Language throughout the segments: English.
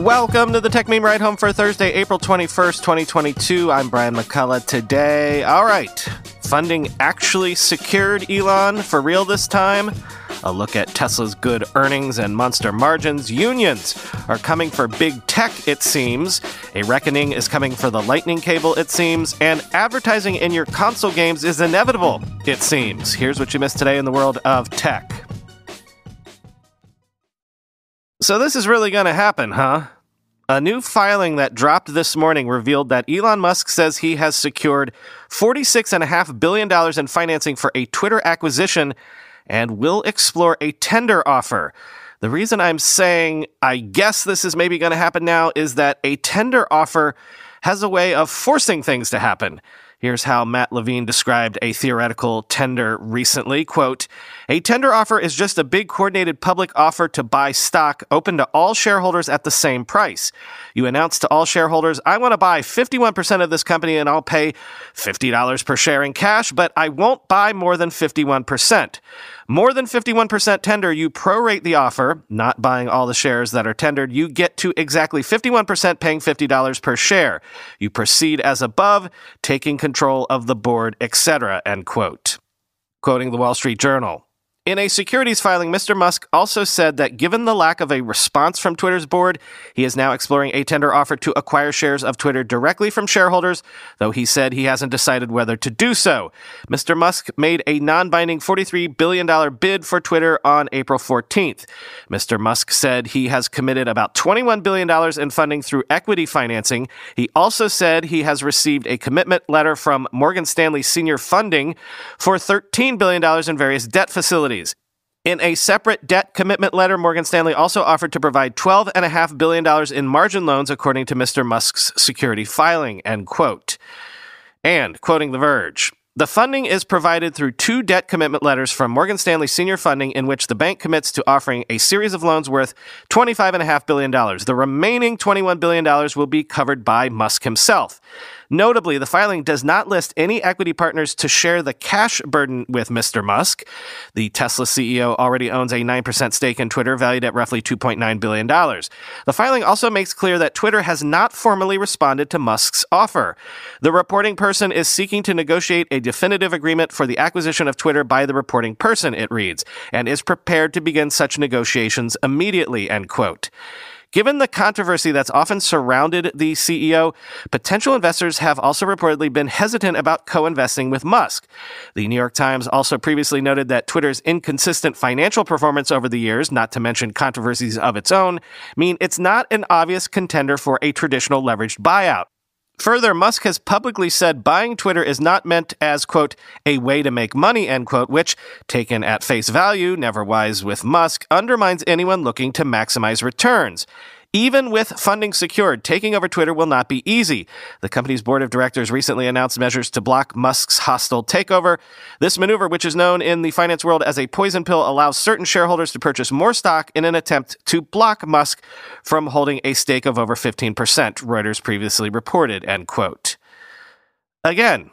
Welcome to the Techmeme Ride Home for Thursday, April 21st, 2022. I'm Brian McCullough today. All right, funding actually secured, Elon, for real this time? A look at Tesla's good earnings and monster margins. Unions are coming for big tech, it seems. A reckoning is coming for the lightning cable, it seems. And advertising in your console games is inevitable, it seems. Here's what you missed today in the world of tech. So this is really going to happen, huh? A new filing that dropped this morning revealed that Elon Musk says he has secured $46.5 billion in financing for a Twitter acquisition and will explore a tender offer. The reason I'm saying I guess this is maybe going to happen now is that a tender offer has a way of forcing things to happen. Here's how Matt Levine described a theoretical tender recently. Quote, "A tender offer is just a big coordinated public offer to buy stock open to all shareholders at the same price. You announce to all shareholders, I want to buy 51% of this company and I'll pay $50 per share in cash, but I won't buy more than 51%. More than 51% tender, you prorate the offer, not buying all the shares that are tendered. You get to exactly 51% paying $50 per share. You proceed as above, taking control of the board, etc." End quote. Quoting the Wall Street Journal. In a securities filing, Mr. Musk also said that given the lack of a response from Twitter's board, he is now exploring a tender offer to acquire shares of Twitter directly from shareholders, though he said he hasn't decided whether to do so. Mr. Musk made a non-binding $43 billion bid for Twitter on April 14th. Mr. Musk said he has committed about $21 billion in funding through equity financing. He also said he has received a commitment letter from Morgan Stanley Senior Funding for $13 billion in various debt facilities. In a separate debt commitment letter, Morgan Stanley also offered to provide $12.5 billion in margin loans, according to Mr. Musk's security filing, end quote. And, quoting The Verge, "The funding is provided through two debt commitment letters from Morgan Stanley Senior Funding in which the bank commits to offering a series of loans worth $25.5 billion. The remaining $21 billion will be covered by Musk himself. Notably, the filing does not list any equity partners to share the cash burden with Mr. Musk. The Tesla CEO already owns a 9% stake in Twitter, valued at roughly $2.9 billion. The filing also makes clear that Twitter has not formally responded to Musk's offer. The reporting person is seeking to negotiate a definitive agreement for the acquisition of Twitter by the reporting person, it reads, and is prepared to begin such negotiations immediately, end quote. Given the controversy that's often surrounded the CEO, potential investors have also reportedly been hesitant about co-investing with Musk. The New York Times also previously noted that Twitter's inconsistent financial performance over the years, not to mention controversies of its own, mean it's not an obvious contender for a traditional leveraged buyout. Further, Musk has publicly said buying Twitter is not meant as, quote, a way to make money, end quote, which, taken at face value, never wise with Musk, undermines anyone looking to maximize returns. Even with funding secured, taking over Twitter will not be easy. The company's board of directors recently announced measures to block Musk's hostile takeover. This maneuver, which is known in the finance world as a poison pill, allows certain shareholders to purchase more stock in an attempt to block Musk from holding a stake of over 15%, Reuters previously reported, end quote. Again,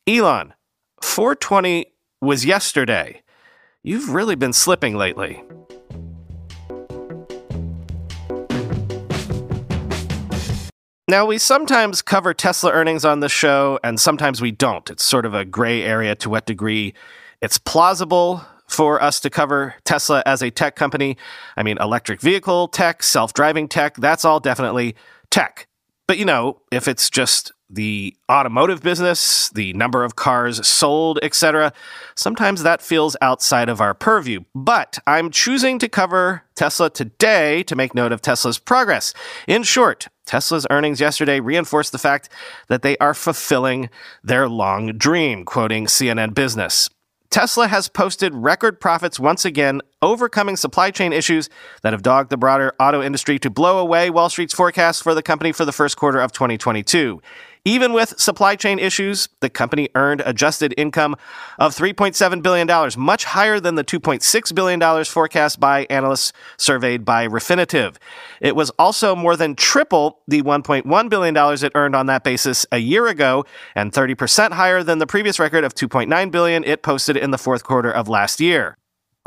Elon, 420 was yesterday. You've really been slipping lately. Now, we sometimes cover Tesla earnings on the show, and sometimes we don't. It's sort of a gray area to what degree it's plausible for us to cover Tesla as a tech company. I mean, electric vehicle tech, self-driving tech, that's all definitely tech. But, you know, if it's just the automotive business, the number of cars sold, etc., sometimes that feels outside of our purview. But I'm choosing to cover Tesla today to make note of Tesla's progress. In short, Tesla's earnings yesterday reinforced the fact that they are fulfilling their long dream, quoting CNN Business. Tesla has posted record profits once again, overcoming supply chain issues that have dogged the broader auto industry to blow away Wall Street's forecast for the company for the first quarter of 2022. Even with supply chain issues, the company earned adjusted income of $3.7 billion, much higher than the $2.6 billion forecast by analysts surveyed by Refinitiv. It was also more than triple the $1.1 billion it earned on that basis a year ago, and 30% higher than the previous record of $2.9 billion it posted in the fourth quarter of last year.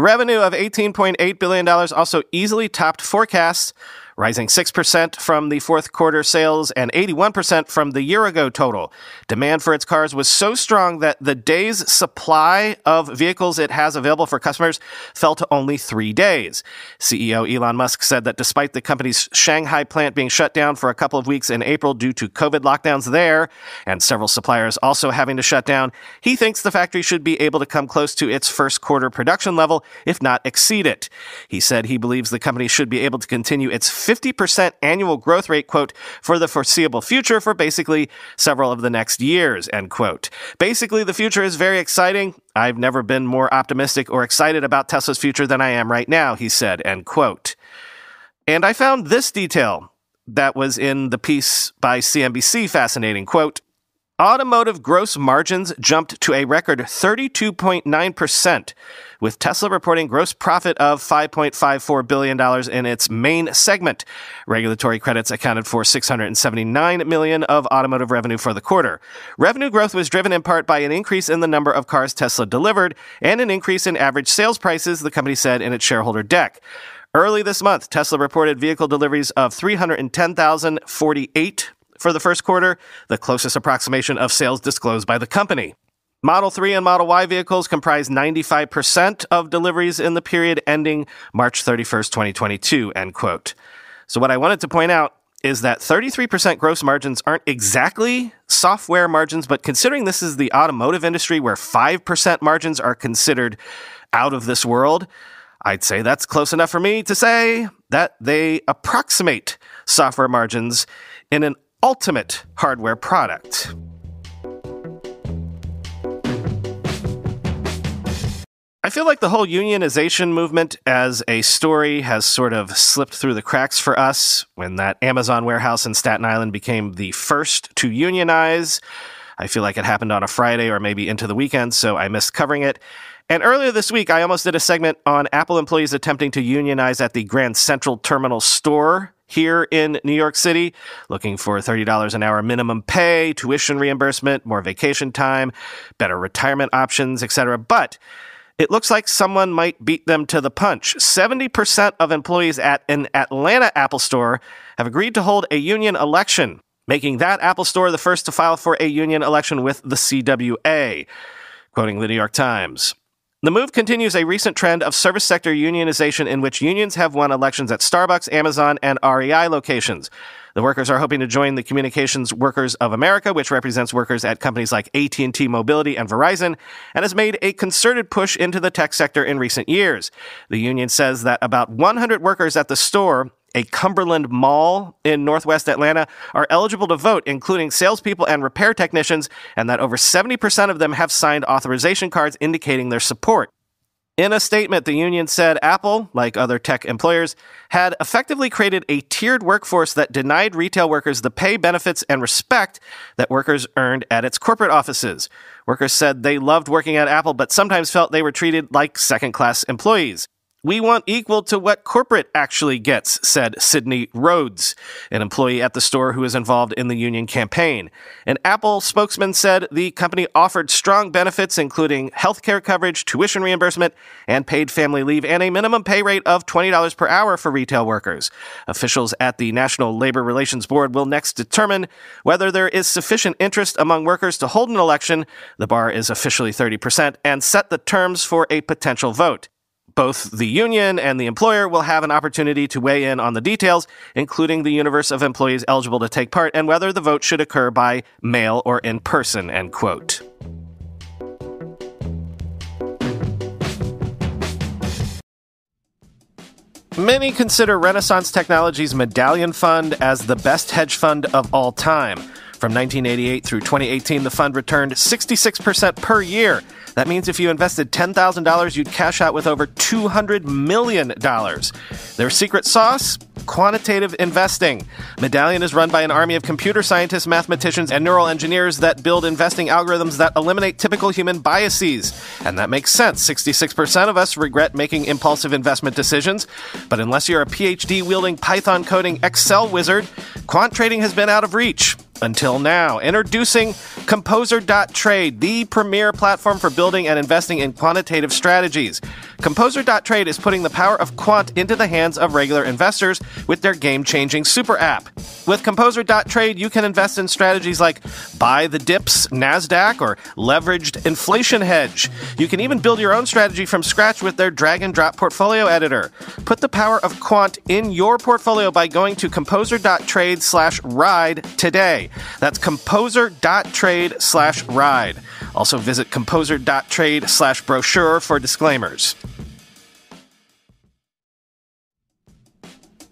Revenue of $18.8 billion also easily topped forecasts, rising 6% from the fourth quarter sales and 81% from the year-ago total. Demand for its cars was so strong that the day's supply of vehicles it has available for customers fell to only 3 days. CEO Elon Musk said that despite the company's Shanghai plant being shut down for a couple of weeks in April due to COVID lockdowns there, and several suppliers also having to shut down, he thinks the factory should be able to come close to its first quarter production level, if not exceed it. He said he believes the company should be able to continue its 50% annual growth rate, quote, for the foreseeable future for basically several of the next years, end quote. Basically, the future is very exciting. I've never been more optimistic or excited about Tesla's future than I am right now, he said, end quote. And I found this detail that was in the piece by CNBC fascinating, quote, automotive gross margins jumped to a record 32.9%, with Tesla reporting gross profit of $5.54 billion in its main segment. Regulatory credits accounted for $679 million of automotive revenue for the quarter. Revenue growth was driven in part by an increase in the number of cars Tesla delivered and an increase in average sales prices, the company said in its shareholder deck. Early this month, Tesla reported vehicle deliveries of 310,048 for the first quarter, the closest approximation of sales disclosed by the company. Model 3 and Model Y vehicles comprise 95% of deliveries in the period ending March 31st, 2022, end quote. So what I wanted to point out is that 33% gross margins aren't exactly software margins, but considering this is the automotive industry where 5% margins are considered out of this world, I'd say that's close enough for me to say that they approximate software margins in an ultimate hardware product. I feel like the whole unionization movement as a story has sort of slipped through the cracks for us when that Amazon warehouse in Staten Island became the first to unionize. I feel like it happened on a Friday or maybe into the weekend, so I missed covering it. And earlier this week, I almost did a segment on Apple employees attempting to unionize at the Grand Central Terminal store here in New York City, looking for $30 an hour minimum pay, tuition reimbursement, more vacation time, better retirement options, etc. But it looks like someone might beat them to the punch. 70% of employees at an Atlanta Apple store have agreed to hold a union election, making that Apple store the first to file for a union election with the CWA, quoting the New York Times. The move continues a recent trend of service sector unionization in which unions have won elections at Starbucks, Amazon, and REI locations. The workers are hoping to join the Communications Workers of America, which represents workers at companies like AT&T Mobility and Verizon, and has made a concerted push into the tech sector in recent years. The union says that about 100 workers at the store, a Cumberland Mall in Northwest Atlanta, are eligible to vote, including salespeople and repair technicians, and that over 70% of them have signed authorization cards indicating their support. In a statement, the union said Apple, like other tech employers, had effectively created a tiered workforce that denied retail workers the pay, benefits, and respect that workers earned at its corporate offices. Workers said they loved working at Apple, but sometimes felt they were treated like second-class employees. We want equal to what corporate actually gets, said Sydney Rhodes, an employee at the store who is involved in the union campaign. An Apple spokesman said the company offered strong benefits, including healthcare coverage, tuition reimbursement, and paid family leave, and a minimum pay rate of $20 per hour for retail workers. Officials at the National Labor Relations Board will next determine whether there is sufficient interest among workers to hold an election. The bar is officially 30%, and set the terms for a potential vote. Both the union and the employer will have an opportunity to weigh in on the details, including the universe of employees eligible to take part and whether the vote should occur by mail or in person, end quote. Many consider Renaissance Technologies' Medallion Fund as the best hedge fund of all time. From 1988 through 2018, the fund returned 66% per year. That means if you invested $10,000, you'd cash out with over $200 million. Their secret sauce? Quantitative investing. Medallion is run by an army of computer scientists, mathematicians, and neural engineers that build investing algorithms that eliminate typical human biases. And that makes sense. 66% of us regret making impulsive investment decisions. But unless you're a PhD-wielding Python-coding Excel wizard, quant trading has been out of reach. Until now. Introducing Composer.trade, the premier platform for building and investing in quantitative strategies. Composer.trade is putting the power of quant into the hands of regular investors with their game-changing super app. With Composer.trade, you can invest in strategies like buy the dips, NASDAQ, or leveraged inflation hedge. You can even build your own strategy from scratch with their drag-and-drop portfolio editor. Put the power of quant in your portfolio by going to composer.trade/ride today. That's composer.trade/ride. Also visit composer.trade/brochure for disclaimers.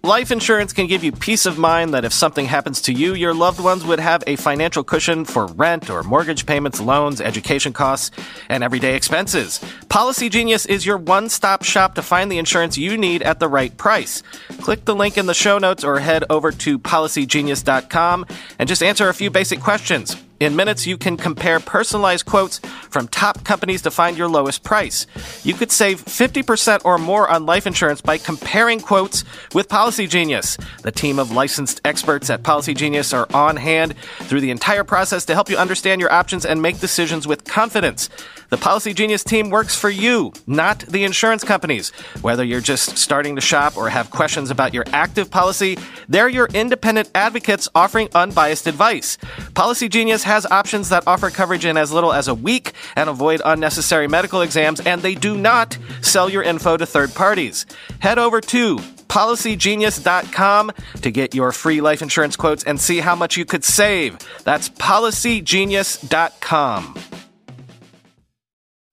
Life insurance can give you peace of mind that if something happens to you, your loved ones would have a financial cushion for rent or mortgage payments, loans, education costs, and everyday expenses. Policy Genius is your one-stop shop to find the insurance you need at the right price. Click the link in the show notes or head over to policygenius.com and just answer a few basic questions. In minutes, you can compare personalized quotes from top companies to find your lowest price. You could save 50% or more on life insurance by comparing quotes with Policy Genius. The team of licensed experts at Policy Genius are on hand through the entire process to help you understand your options and make decisions with confidence. The Policy Genius team works for you, not the insurance companies. Whether you're just starting to shop or have questions about your active policy, they're your independent advocates offering unbiased advice. Policy Genius has options that offer coverage in as little as a week and avoid unnecessary medical exams, and they do not sell your info to third parties. Head over to policygenius.com to get your free life insurance quotes and see how much you could save. That's policygenius.com.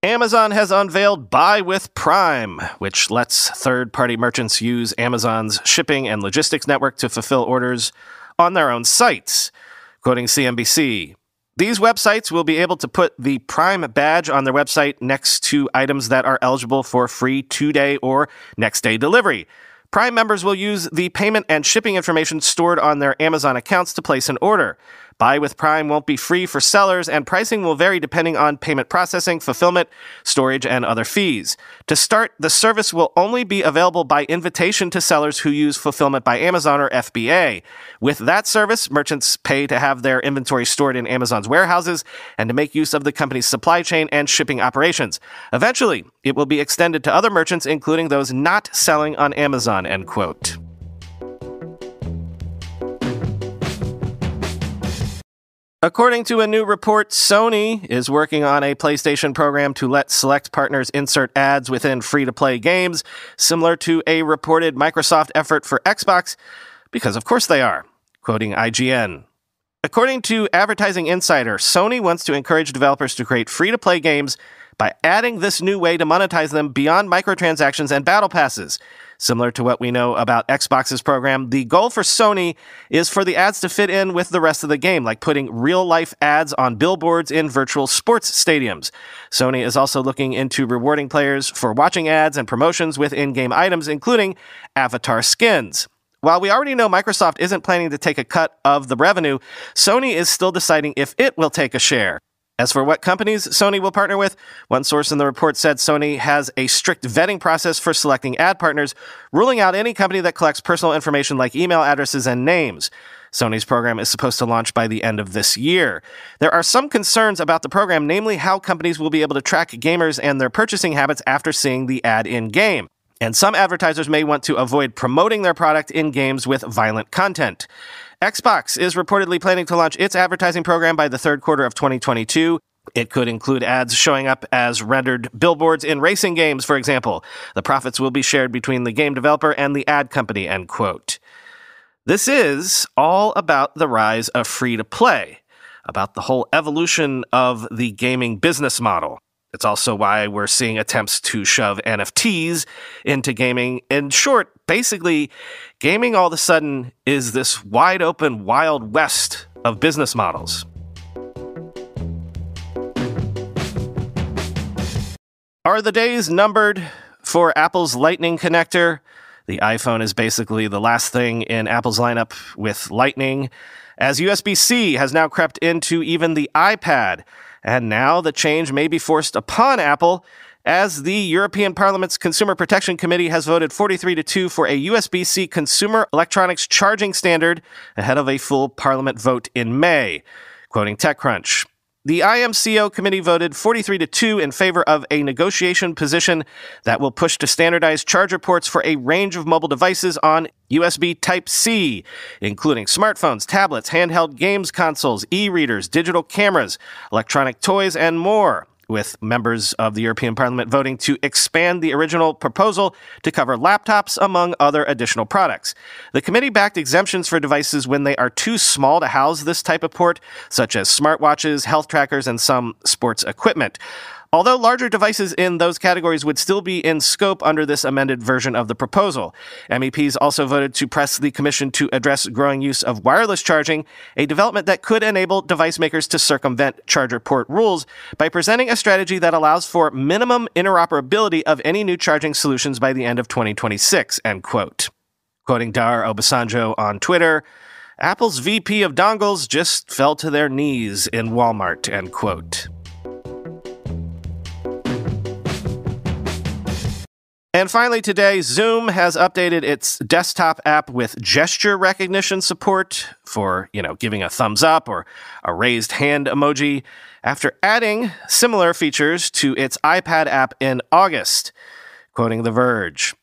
Amazon has unveiled Buy with Prime, which lets third-party merchants use Amazon's shipping and logistics network to fulfill orders on their own sites. Quoting CNBC, these websites will be able to put the Prime badge on their website next to items that are eligible for free 2-day or next-day delivery. Prime members will use the payment and shipping information stored on their Amazon accounts to place an order. Buy with Prime won't be free for sellers, and pricing will vary depending on payment processing, fulfillment, storage, and other fees. To start, the service will only be available by invitation to sellers who use Fulfillment by Amazon or FBA. With that service, merchants pay to have their inventory stored in Amazon's warehouses and to make use of the company's supply chain and shipping operations. Eventually, it will be extended to other merchants, including those not selling on Amazon, end quote. According to a new report, Sony is working on a PlayStation program to let select partners insert ads within free-to-play games, similar to a reported Microsoft effort for Xbox, because of course they are. Quoting IGN. According to Advertising Insider, Sony wants to encourage developers to create free-to-play games by adding this new way to monetize them beyond microtransactions and battle passes. Similar to what we know about Xbox's program, the goal for Sony is for the ads to fit in with the rest of the game, like putting real-life ads on billboards in virtual sports stadiums. Sony is also looking into rewarding players for watching ads and promotions with in-game items, including avatar skins. While we already know Microsoft isn't planning to take a cut of the revenue, Sony is still deciding if it will take a share. As for what companies Sony will partner with, one source in the report said Sony has a strict vetting process for selecting ad partners, ruling out any company that collects personal information like email addresses and names. Sony's program is supposed to launch by the end of this year. There are some concerns about the program, namely how companies will be able to track gamers and their purchasing habits after seeing the ad in-game. And some advertisers may want to avoid promoting their product in games with violent content. Xbox is reportedly planning to launch its advertising program by the third quarter of 2022. It could include ads showing up as rendered billboards in racing games, for example. The profits will be shared between the game developer and the ad company, end quote. This is all about the rise of free-to-play, about the whole evolution of the gaming business model. It's also why we're seeing attempts to shove NFTs into gaming. In short, basically, gaming all of a sudden is this wide open, wild west of business models. Are the days numbered for Apple's Lightning connector? The iPhone is basically the last thing in Apple's lineup with Lightning, as USB-C has now crept into even the iPad. And now the change may be forced upon Apple, as the European Parliament's Consumer Protection Committee has voted 43-2 for a USB-C consumer electronics charging standard ahead of a full Parliament vote in May. Quoting TechCrunch, The IMCO committee voted 43-2 in favor of a negotiation position that will push to standardize charger ports for a range of mobile devices on USB Type-C, including smartphones, tablets, handheld games consoles, e-readers, digital cameras, electronic toys, and more, with members of the European Parliament voting to expand the original proposal to cover laptops, among other additional products. The committee backed exemptions for devices when they are too small to house this type of port, such as smartwatches, health trackers, and some sports equipment. Although larger devices in those categories would still be in scope under this amended version of the proposal. MEPs also voted to press the Commission to address growing use of wireless charging, a development that could enable device makers to circumvent charger port rules by presenting a strategy that allows for minimum interoperability of any new charging solutions by the end of 2026, end quote. Quoting Dar Obasanjo on Twitter, Apple's VP of dongles just fell to their knees in Walmart, end quote. And finally today, Zoom has updated its desktop app with gesture recognition support for, giving a thumbs up or a raised hand emoji after adding similar features to its iPad app in August. Quoting The Verge,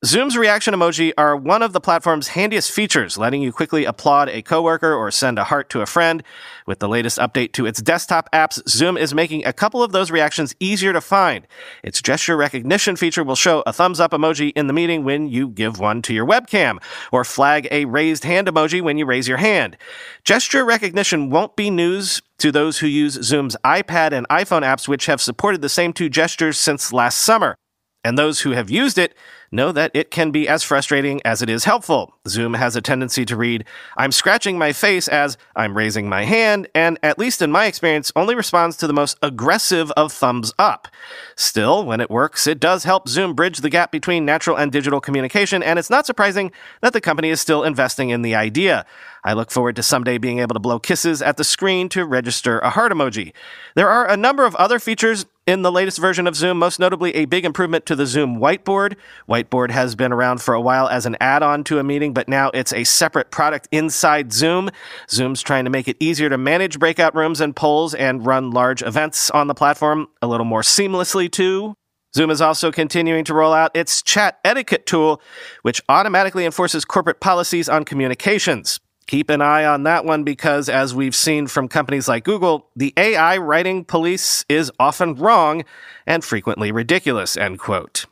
Zoom's reaction emoji are one of the platform's handiest features, letting you quickly applaud a coworker or send a heart to a friend. With the latest update to its desktop apps, Zoom is making a couple of those reactions easier to find. Its gesture recognition feature will show a thumbs up emoji in the meeting when you give one to your webcam, or flag a raised hand emoji when you raise your hand. Gesture recognition won't be news to those who use Zoom's iPad and iPhone apps, which have supported the same two gestures since last summer. And those who have used it know that it can be as frustrating as it is helpful. Zoom has a tendency to read, "I'm scratching my face" as "I'm raising my hand," and at least in my experience, only responds to the most aggressive of thumbs up. Still, when it works, it does help Zoom bridge the gap between natural and digital communication, and it's not surprising that the company is still investing in the idea. I look forward to someday being able to blow kisses at the screen to register a heart emoji. There are a number of other features in the latest version of Zoom, most notably a big improvement to the Zoom Whiteboard. Whiteboard has been around for a while as an add-on to a meeting, but now it's a separate product inside Zoom. Zoom's trying to make it easier to manage breakout rooms and polls and run large events on the platform a little more seamlessly, too. Zoom is also continuing to roll out its chat etiquette tool, which automatically enforces corporate policies on communications. Keep an eye on that one because, as we've seen from companies like Google, the AI writing police is often wrong and frequently ridiculous, end quote.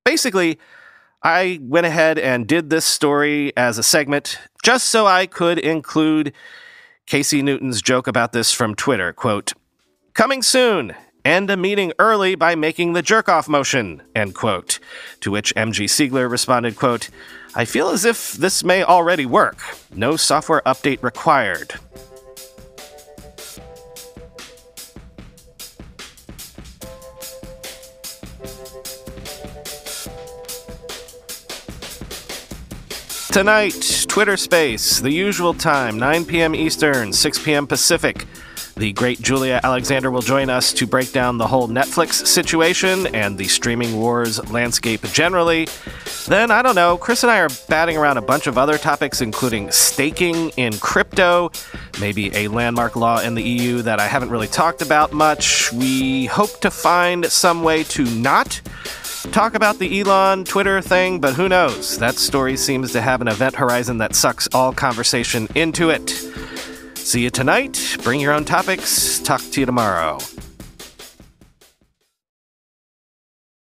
Basically, I went ahead and did this story as a segment just so I could include Casey Newton's joke about this from Twitter, quote, "Coming soon, end a meeting early by making the jerk-off motion," end quote. To which MG Siegler responded, quote, "I feel as if this may already work. No software update required." Tonight, Twitter Space, the usual time, 9 p.m. Eastern, 6 p.m. Pacific. The great Julia Alexander will join us to break down the whole Netflix situation and the streaming wars landscape generally. Then, I don't know, Chris and I are batting around a bunch of other topics, including staking in crypto, maybe a landmark law in the EU that I haven't really talked about much. We hope to find some way to not talk about the Elon Twitter thing, but who knows? That story seems to have an event horizon that sucks all conversation into it. See you tonight. Bring your own topics. Talk to you tomorrow.